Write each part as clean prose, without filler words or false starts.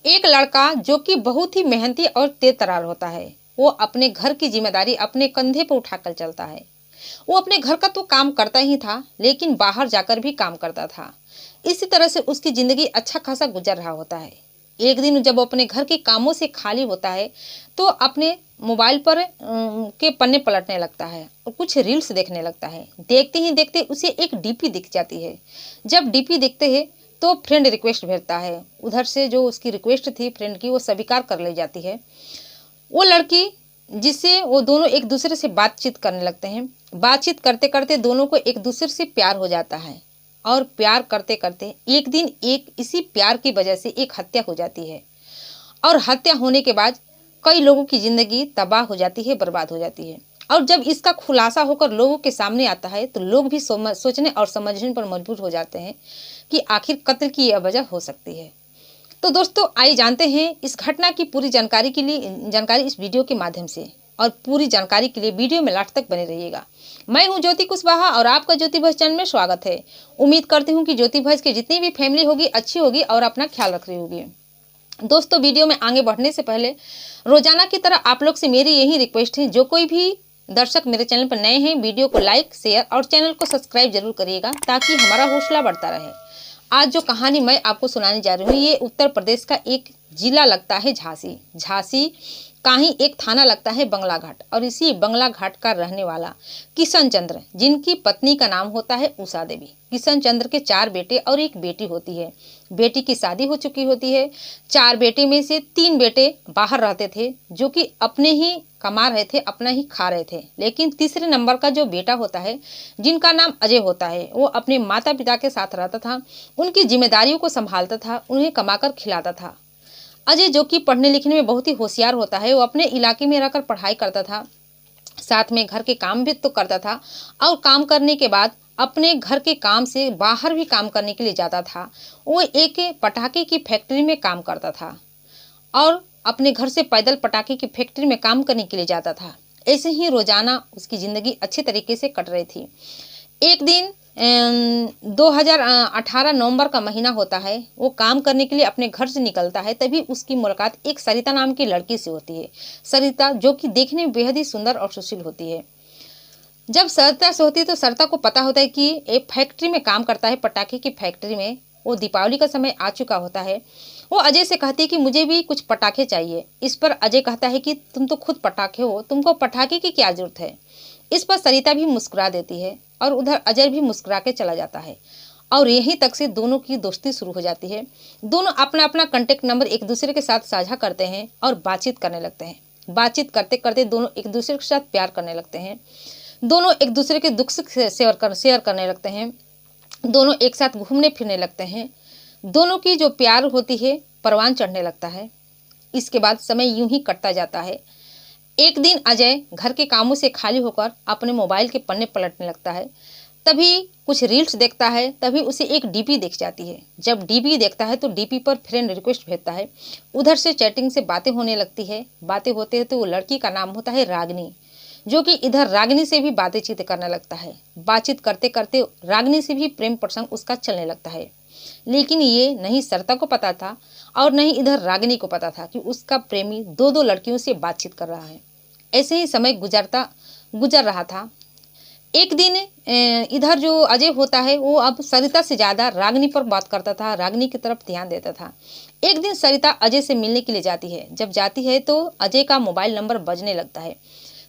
एक लड़का जो कि बहुत ही मेहनती और तेज तर्रार होता है, वो अपने घर की जिम्मेदारी अपने कंधे पर उठाकर चलता है। वो अपने घर का तो काम करता ही था, लेकिन बाहर जाकर भी काम करता था। इसी तरह से उसकी जिंदगी अच्छा खासा गुजर रहा होता है। एक दिन जब वो अपने घर के कामों से खाली होता है, तो अपने मोबाइल पर के पन्ने पलटने लगता है और कुछ रील्स देखने लगता है। देखते ही देखते उसे एक डीपी दिख जाती है। जब डीपी देखते हैं तो फ्रेंड रिक्वेस्ट भेजता है। उधर से जो उसकी रिक्वेस्ट थी फ्रेंड की, वो स्वीकार कर ली जाती है। वो लड़की जिससे वो दोनों एक दूसरे से बातचीत करने लगते हैं। बातचीत करते करते दोनों को एक दूसरे से प्यार हो जाता है और प्यार करते करते एक दिन एक इसी प्यार की वजह से एक हत्या हो जाती है। और हत्या होने के बाद कई लोगों की जिंदगी तबाह हो जाती है, बर्बाद हो जाती है। और जब इसका खुलासा होकर लोगों के सामने आता है तो लोग भी सोचने और समझने पर मजबूर हो जाते हैं कि आखिर कत्ल की यह वजह हो सकती है। तो दोस्तों आइए जानते हैं इस घटना की पूरी जानकारी के लिए जानकारी इस वीडियो के माध्यम से। और पूरी जानकारी के लिए वीडियो में लास्ट तक बने रहिएगा। मैं हूं ज्योति कुशवाहा और आपका ज्योति भोज चैनल में स्वागत है। उम्मीद करती हूं कि ज्योति भोज की जितनी भी फैमिली होगी अच्छी होगी और अपना ख्याल रख रही होगी। दोस्तों वीडियो में आगे बढ़ने से पहले रोजाना की तरह आप लोग से मेरी यही रिक्वेस्ट है, जो कोई भी दर्शक मेरे चैनल पर नए हैं वीडियो को लाइक शेयर और चैनल को सब्सक्राइब जरूर करिएगा, ताकि हमारा हौसला बढ़ता रहे। आज जो कहानी मैं आपको सुनाने जा रही हूँ, ये उत्तर प्रदेश का एक जिला लगता है झांसी। झांसी का ही एक थाना लगता है बंगला घाट। और इसी बंगला घाट का रहने वाला किशन चंद्र, जिनकी पत्नी का नाम होता है उषा देवी। किशन चंद्र के 4 बेटे और 1 बेटी होती है। बेटी की शादी हो चुकी होती है। 4 बेटे में से 3 बेटे बाहर रहते थे, जो कि अपने ही कमा रहे थे, अपना ही खा रहे थे। लेकिन तीसरे नंबर का जो बेटा होता है, जिनका नाम अजय होता है, वो अपने माता पिता के साथ रहता था, उनकी जिम्मेदारियों को संभालता था, उन्हें कमाकर खिलाता था। अजय जो कि पढ़ने लिखने में बहुत ही होशियार होता है, वो अपने इलाके में रहकर पढ़ाई करता था, साथ में घर के काम भी तो करता था। और काम करने के बाद अपने घर के काम से बाहर भी काम करने के लिए जाता था। वो एक पटाखे की फैक्ट्री में काम करता था और अपने घर से पैदल पटाखे की फैक्ट्री में काम करने के लिए जाता था। ऐसे ही रोजाना उसकी ज़िंदगी अच्छे तरीके से कट रही थी। एक दिन 2018 नवंबर का महीना होता है। वो काम करने के लिए अपने घर से निकलता है, तभी उसकी मुलाकात एक सरिता नाम की लड़की से होती है। सरिता जो कि देखने में बेहद ही सुंदर और सुशील होती है। जब सरिता से होती है तो सरिता को पता होता है कि एक फैक्ट्री में काम करता है, पटाखे की फैक्ट्री में। वो दीपावली का समय आ चुका होता है। वो अजय से कहती है कि मुझे भी कुछ पटाखे चाहिए। इस पर अजय कहता है कि तुम तो खुद पटाखे हो, तुमको पटाखे की क्या जरूरत है। इस पर सरिता भी मुस्कुरा देती है और उधर अजय भी मुस्कुरा के चला जाता है। और यहीं तक से दोनों की दोस्ती शुरू हो जाती है। दोनों अपना अपना कांटेक्ट नंबर एक दूसरे के साथ साझा करते हैं और बातचीत करने लगते हैं। बातचीत करते करते दोनों एक दूसरे के साथ प्यार करने लगते हैं। दोनों एक दूसरे के दुख सुख शेयर करने लगते हैं। दोनों एक साथ घूमने फिरने लगते हैं। दोनों की जो प्यार होती है परवान चढ़ने लगता है। इसके बाद समय यूं ही कटता जाता है। एक दिन अजय घर के कामों से खाली होकर अपने मोबाइल के पन्ने पलटने लगता है। तभी कुछ रील्स देखता है। तभी उसे एक डीपी दिख जाती है। जब डीपी देखता है तो डीपी पर फ्रेंड रिक्वेस्ट भेजता है। उधर से चैटिंग से बातें होने लगती है। बातें होते हैं तो वो लड़की का नाम होता है रागिनी, जो कि इधर रागिनी से भी बातचीत करने लगता है। बातचीत करते करते रागिनी से भी प्रेम प्रसंग उसका चलने लगता है। लेकिन ये नहीं सरिता को पता था और नहीं इधर रागिनी को पता था कि उसका प्रेमी 2 लड़कियों से बातचीत कर रहा है। ऐसे ही समय गुजर रहा था। एक दिन इधर जो अजय होता है, वो अब सरिता से ज़्यादा रागिनी पर बात करता था, रागिनी की तरफ ध्यान देता था। एक दिन सरिता अजय से मिलने के लिए जाती है। जब जाती है तो अजय का मोबाइल नंबर बजने लगता है।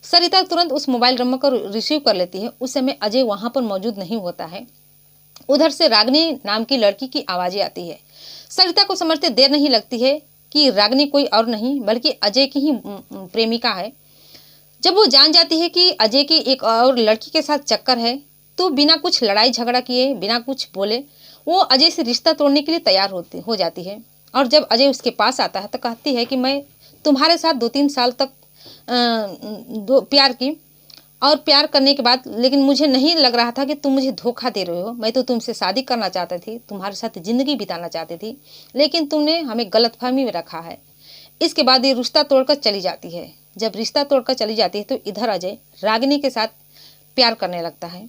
सरिता तुरंत उस मोबाइल नंबर को रिसीव कर लेती है। उस समय अजय वहाँ पर मौजूद नहीं होता है। उधर से रागिनी नाम की लड़की की आवाज़ें आती है। सरिता को समझते देर नहीं लगती है कि रागिनी कोई और नहीं बल्कि अजय की ही प्रेमिका है। जब वो जान जाती है कि अजय की एक और लड़की के साथ चक्कर है, तो बिना कुछ लड़ाई झगड़ा किए, बिना कुछ बोले, वो अजय से रिश्ता तोड़ने के लिए तैयार हो जाती है। और जब अजय उसके पास आता है तो कहती है कि मैं तुम्हारे साथ 2-3 साल तक प्यार की, और प्यार करने के बाद लेकिन मुझे नहीं लग रहा था कि तुम मुझे धोखा दे रहे हो। मैं तो तुमसे शादी करना चाहती थी, तुम्हारे साथ ज़िंदगी बिताना चाहती थी, लेकिन तुमने हमें गलतफहमी में रखा है। इसके बाद ये रिश्ता तोड़कर चली जाती है। जब रिश्ता तोड़कर चली जाती है तो इधर अजय रागिनी के साथ प्यार करने लगता है।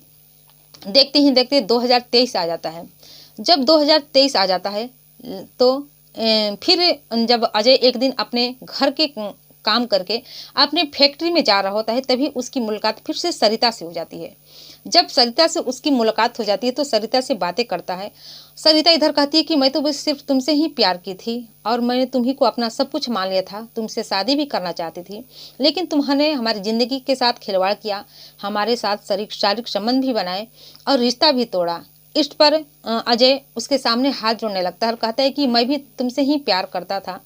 देखते ही देखते 2023 आ जाता है। जब 2023 आ जाता है तो फिर जब अजय एक दिन अपने घर के काम करके अपने फैक्ट्री में जा रहा होता है, तभी उसकी मुलाकात फिर से सरिता से हो जाती है। जब सरिता से उसकी मुलाकात हो जाती है तो सरिता से बातें करता है। सरिता इधर कहती है कि मैं तो बस सिर्फ तुमसे ही प्यार की थी और मैंने तुम्ही को अपना सब कुछ मान लिया था, तुमसे शादी भी करना चाहती थी, लेकिन तुम्होंने हमारी ज़िंदगी के साथ खिलवाड़ किया, हमारे साथ शारीरिक संबंध भी बनाए और रिश्ता भी तोड़ा। इस पर अजय उसके सामने हाथ जोड़ने लगता है और कहता है कि मैं भी तुमसे ही प्यार करता था,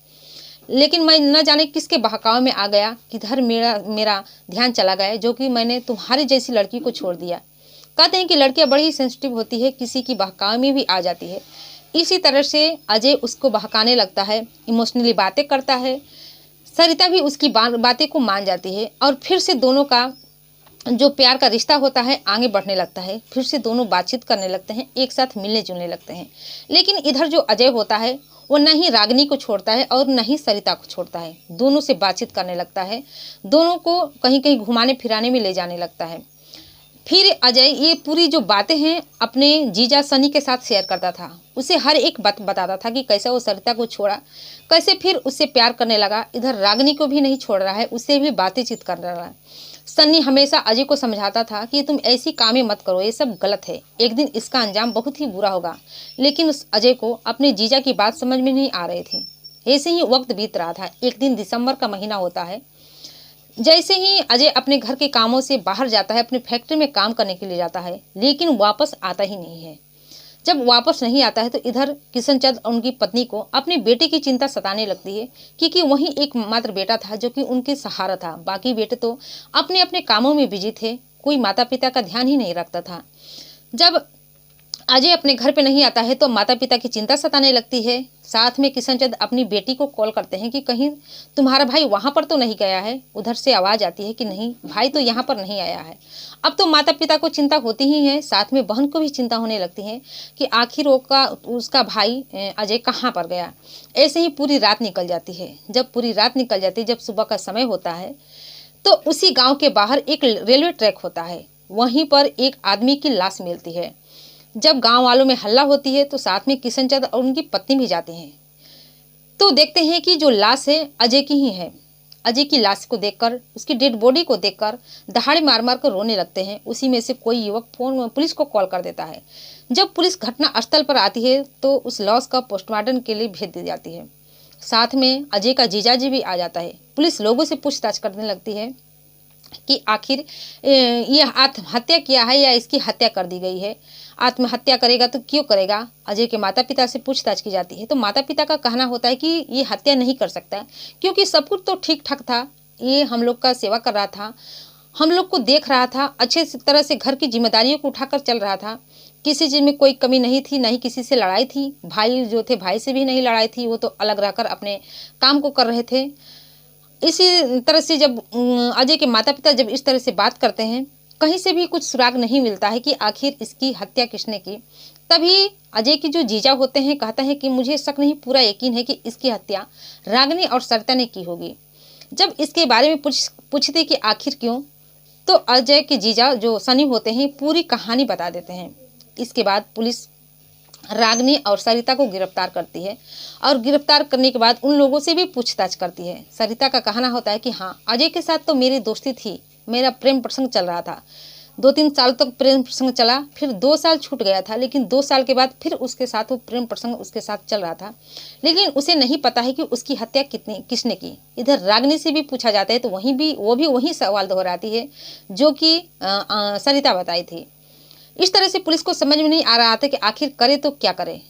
लेकिन मैं न जाने किसके बहकावे में आ गया, किधर मेरा मेरा ध्यान चला गया, जो कि मैंने तुम्हारी जैसी लड़की को छोड़ दिया। कहते हैं कि लड़कियां बड़ी सेंसिटिव होती है, किसी की बहकावे में भी आ जाती है। इसी तरह से अजय उसको बहकाने लगता है, इमोशनली बातें करता है। सरिता भी उसकी बातें को मान जाती है और फिर से दोनों का जो प्यार का रिश्ता होता है आगे बढ़ने लगता है। फिर से दोनों बातचीत करने लगते हैं, एक साथ मिलने जुलने लगते हैं। लेकिन इधर जो अजय होता है वो न ही रागिनी को छोड़ता है और न ही सरिता को छोड़ता है, दोनों से बातचीत करने लगता है, दोनों को कहीं कहीं घुमाने फिराने में ले जाने लगता है। फिर अजय ये पूरी जो बातें हैं अपने जीजा सनी के साथ शेयर करता था, उसे हर एक बात बताता था कि कैसे वो सरिता को छोड़ा, कैसे फिर उससे प्यार करने लगा। इधर रागिनी को भी नहीं छोड़ रहा है, उससे भी बातचीत कर रहा है। सन्नी हमेशा अजय को समझाता था कि तुम ऐसी कामें मत करो, ये सब गलत है, एक दिन इसका अंजाम बहुत ही बुरा होगा। लेकिन उस अजय को अपने जीजा की बात समझ में नहीं आ रही थी। ऐसे ही वक्त बीत रहा था। एक दिन दिसंबर का महीना होता है। जैसे ही अजय अपने घर के कामों से बाहर जाता है, अपने फैक्ट्री में काम करने के लिए जाता है, लेकिन वापस आता ही नहीं है। जब वापस नहीं आता है तो इधर किशनचंद और उनकी पत्नी को अपने बेटे की चिंता सताने लगती है, क्योंकि वही एकमात्र बेटा था जो कि उनके सहारा था। बाकी बेटे तो अपने अपने कामों में बिजी थे, कोई माता पिता का ध्यान ही नहीं रखता था। जब अजय अपने घर पे नहीं आता है तो माता पिता की चिंता सताने लगती है। साथ में किशनचंद अपनी बेटी को कॉल करते हैं कि कहीं तुम्हारा भाई वहां पर तो नहीं गया है। उधर से आवाज़ आती है कि नहीं, भाई तो यहाँ पर नहीं आया है। अब तो माता पिता को चिंता होती ही है, साथ में बहन को भी चिंता होने लगती है कि आखिर उसका भाई अजय कहाँ पर गया। ऐसे ही पूरी रात निकल जाती है। जब पूरी रात निकल जाती है, जब सुबह का समय होता है, तो उसी गाँव के बाहर एक रेलवे ट्रैक होता है, वहीं पर एक आदमी की लाश मिलती है। जब गांव वालों में हल्ला होती है तो साथ में किशनचंद और उनकी पत्नी भी जाते हैं, तो देखते हैं कि जो लाश है अजय की ही है। अजय की लाश को देखकर, उसकी डेड बॉडी को देखकर दहाड़े मार मार कर रोने लगते हैं। उसी में से कोई युवक पुलिस को कॉल कर देता है। जब पुलिस घटना स्थल पर आती है तो उस लाश का पोस्टमार्टम के लिए भेज दी जाती है। साथ में अजय का जीजाजी भी आ जाता है। पुलिस लोगों से पूछताछ करने लगती है कि आखिर ये आत्महत्या किया है या इसकी हत्या कर दी गई है। आत्महत्या करेगा तो क्यों करेगा। अजय के माता पिता से पूछताछ की जाती है तो माता पिता का कहना होता है कि ये हत्या नहीं कर सकता, क्योंकि सब कुछ तो ठीक ठाक था, ये हम लोग का सेवा कर रहा था, हम लोग को देख रहा था, अच्छे तरह से घर की जिम्मेदारियों को उठाकर चल रहा था, किसी चीज़ में कोई कमी नहीं थी, नहीं किसी से लड़ाई थी। भाई जो थे, भाई से भी नहीं लड़ाई थी, वो तो अलग रहकर अपने काम को कर रहे थे। इसी तरह से जब अजय के माता पिता जब इस तरह से बात करते हैं, कहीं से भी कुछ सुराग नहीं मिलता है कि आखिर इसकी हत्या किसने की। तभी अजय की जो जीजा होते हैं कहते हैं कि मुझे शक नहीं, पूरा यकीन है कि इसकी हत्या रागिनी और सरिता ने की होगी। जब इसके बारे में पूछते कि आखिर क्यों, तो अजय के जीजा जो सनी होते हैं पूरी कहानी बता देते हैं। इसके बाद पुलिस रागिनी और सरिता को गिरफ्तार करती है और गिरफ्तार करने के बाद उन लोगों से भी पूछताछ करती है। सरिता का कहना होता है कि हाँ, अजय के साथ तो मेरी दोस्ती थी, मेरा प्रेम प्रसंग चल रहा था, 2-3 साल तक प्रेम प्रसंग चला, फिर 2 साल छूट गया था, लेकिन 2 साल के बाद फिर उसके साथ वो प्रेम प्रसंग उसके साथ चल रहा था, लेकिन उसे नहीं पता है कि उसकी हत्या किसने की। इधर रागिनी से भी पूछा जाता है तो वो भी वही सवाल दोहराती है जो कि सरिता बताई थी। इस तरह से पुलिस को समझ में नहीं आ रहा था कि आखिर करे तो क्या करे।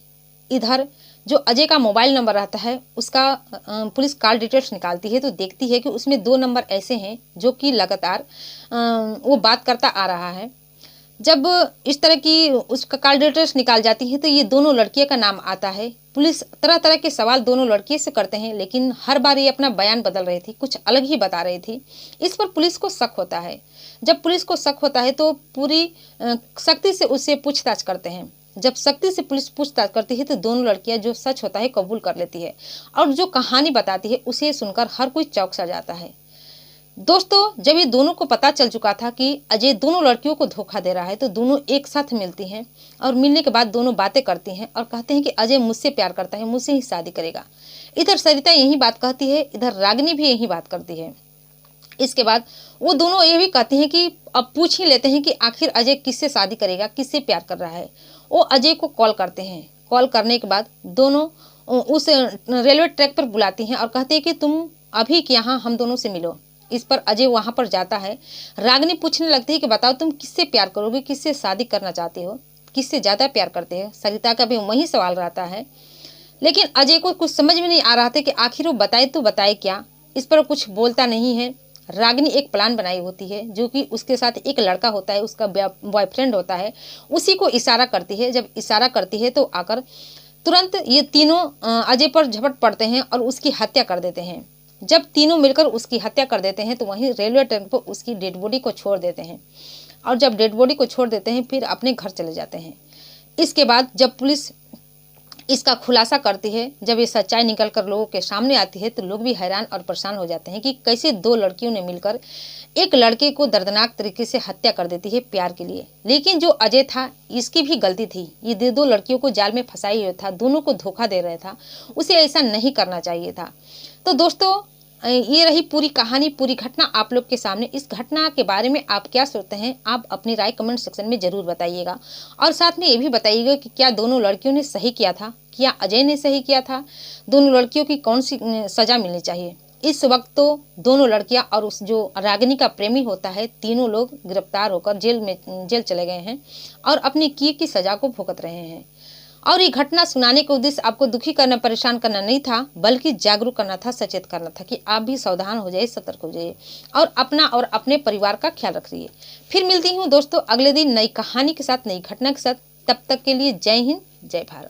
इधर जो अजय का मोबाइल नंबर रहता है उसका पुलिस कॉल डिटेल्स निकालती है तो देखती है कि उसमें 2 नंबर ऐसे हैं जो कि लगातार वो बात करता आ रहा है। जब इस तरह की उसका कॉल डिटेल्स निकाल जाती है तो ये दोनों लड़कियों का नाम आता है। पुलिस तरह तरह के सवाल दोनों लड़कियों से करते हैं, लेकिन हर बार ये अपना बयान बदल रही थी, कुछ अलग ही बता रही थी। इस पर पुलिस को शक होता है। जब पुलिस को शक होता है तो पूरी सख्ती से उससे पूछताछ करते हैं। जब सख्ती से पुलिस पूछताछ करती है तो दोनों लड़कियां जो सच होता है कबूल कर लेती है और जो कहानी बताती है उसे सुनकर हर कोई चौंक सा जाता है। दोस्तों जब ये दोनों को पता चल चुका था कि अजय दोनों लड़कियों को धोखा दे रहा है, तो दोनों एक साथ मिलती हैं और मिलने के बाद दोनों बातें करती हैं और कहते हैं कि अजय मुझसे प्यार करता है, मुझसे ही शादी करेगा। इधर सरिता यही बात कहती है, इधर रागिनी भी यही बात करती है। इसके बाद वो दोनों ये भी कहती हैं कि अब पूछ ही लेते हैं कि आखिर अजय किससे शादी करेगा, किससे प्यार कर रहा है। वो अजय को कॉल करते हैं। कॉल करने के बाद दोनों उस रेलवे ट्रैक पर बुलाती हैं और कहते हैं कि तुम अभी यहाँ हम दोनों से मिलो। इस पर अजय वहां पर जाता है। रागिनी पूछने लगती है कि बताओ तुम किससे प्यार करोगे, किससे शादी करना चाहते हो, किससे ज्यादा प्यार करते हो। सरिता का भी वही सवाल रहता है, लेकिन अजय को कुछ समझ में नहीं आ रहा था कि आखिर वो बताए तो बताए क्या। इस पर कुछ बोलता नहीं है। रागिनी एक प्लान बनाई होती है, जो कि उसके साथ एक लड़का होता है, उसका बॉयफ्रेंड होता है, उसी को इशारा करती है। जब इशारा करती है तो आकर तुरंत ये तीनों अजय पर झपट पड़ते हैं और उसकी हत्या कर देते हैं। जब तीनों मिलकर उसकी हत्या कर देते हैं तो वहीं रेलवे ट्रैक पर उसकी डेड बॉडी को छोड़ देते हैं और जब डेड बॉडी को छोड़ देते हैं फिर अपने घर चले जाते हैं। इसके बाद जब पुलिस इसका खुलासा करती है, जब ये सच्चाई निकल कर लोगों के सामने आती है, तो लोग भी हैरान और परेशान हो जाते हैं कि कैसे दो लड़कियों ने मिलकर एक लड़के को दर्दनाक तरीके से हत्या कर देती है प्यार के लिए। लेकिन जो अजय था, इसकी भी गलती थी। ये दो लड़कियों को जाल में फंसाई हुआ था, दोनों को धोखा दे रहा था, उसे ऐसा नहीं करना चाहिए था। तो दोस्तों ये रही पूरी कहानी, पूरी घटना आप लोग के सामने। इस घटना के बारे में आप क्या सोचते हैं, आप अपनी राय कमेंट सेक्शन में जरूर बताइएगा। और साथ में ये भी बताइएगा कि क्या दोनों लड़कियों ने सही किया था, क्या अजय ने सही किया था, दोनों लड़कियों की कौन सी सजा मिलनी चाहिए। इस वक्त तो दोनों लड़कियां और उस जो रागिनी का प्रेमी होता है, तीनों लोग गिरफ्तार होकर जेल चले गए हैं और अपनी किए की सजा को भुगत रहे हैं। और ये घटना सुनाने का उद्देश्य आपको दुखी करना, परेशान करना नहीं था, बल्कि जागरूक करना था, सचेत करना था कि आप भी सावधान हो जाइए, सतर्क हो जाइए और अपना और अपने परिवार का ख्याल रखिए। फिर मिलती हूँ दोस्तों अगले दिन नई कहानी के साथ, नई घटना के साथ। तब तक के लिए जय हिंद, जय भारत।